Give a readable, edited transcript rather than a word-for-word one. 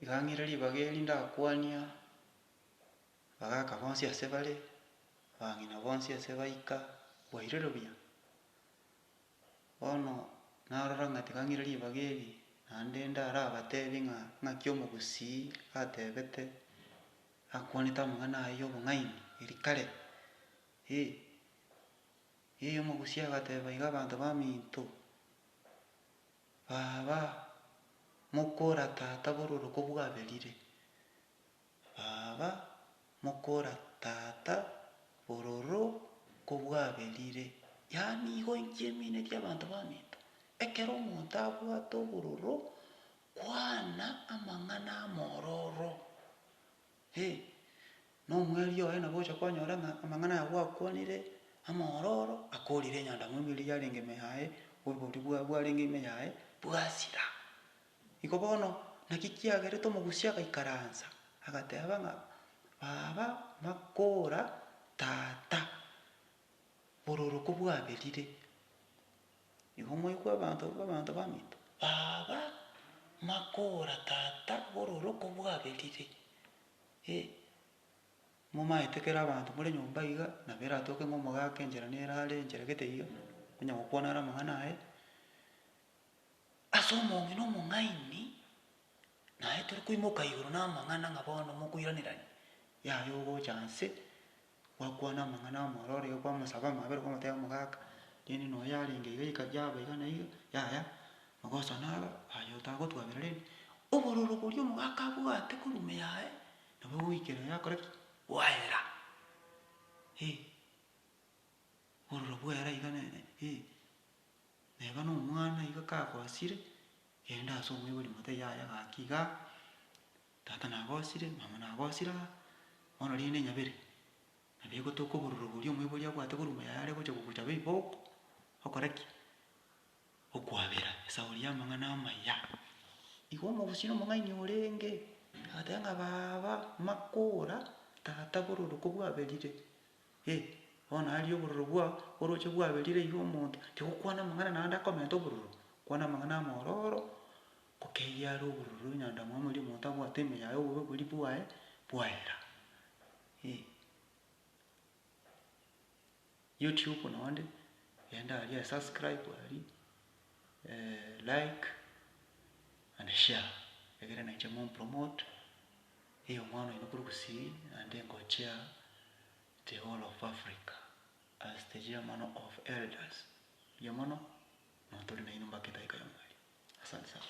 Igang'ira ribaga ndakwania bagaka bonsi ase bare bang'ina bonsi ase baika bwairire buya. Bono narora ng'a tigang'ira ribaga naende ndare abatebi ng'aki omogusii atebete akwanete amang'ana aya ya obong'aini eri kare. Omogusii agateba iga abanto baminto baba mokora tata bororo kobwaberire, baba mokora tata bororo kobwaberire. Yaani igo inki emineti abanto baminto ekero omonto abwate obororo kwana amang'ana amororo. Na omweri oye nabo ocha kwanyora ng'a amang'ana aya gwakwanire amororo akorire enyandamo eria yarenge ime yaye, obori bwarenge ime yaye bwasira. Igo bono naki kiagerete omogusii agaikaransa agateba ng'a baba makora tata bororo kobwaberire. Igo moigwe abanto baminto baba makora tata bororo kobwaberire. Momaete kero abanto more nyomba iga nabo eratoke ng'a omogaka enchera nere encheregete iga onya gokwana are amang'ana aye ase omong'ina omong'aini. Naye tori koimoka igoro na amang'ana ng'a bono mokoiranerania yaya ogocha nse gwakwana amang'ana amororo iga kwamosaba amabere kwamoteba omogaka rende nonye yarenge iga rika yaba iga na iga yaya magoso naba yaya otagotwabera rende obororo boria omogaka abwate korwa ime yaye nabo ogoikera yakora ki bwaera. Obororo bwaera iga neba na omwana iga kagosire genda ase omoibori motebia yaya gaki iga tata nagosire mama nagosire bono rende nyabere nabo egotoka obororo boria omoibori abwate korwa ime yaye are gocha kochaba iboko okora ki okwabera esauri ya amang'ana amaya. Igo omogusii na omong'aini orenge agateba ng'a baba makora tata bororo kobwaberire. Bono aria obororo oroche bwaberire iga omonto tigokwana amang'ana naende akomenta obororo, kwana amang'ana amororo ngokeiyo are obororo enyandamo eria omonto abwate ime yaye obobe boria bwaye bwaera. YouTube naende genda aria subscribe aria like and share egere na inche mopromote omwana oino korwa gusii naende ngochea the whole of Africa as the chairman of elders. Buya mono nontori naino mpaka etaika ya mwari. Asante sana.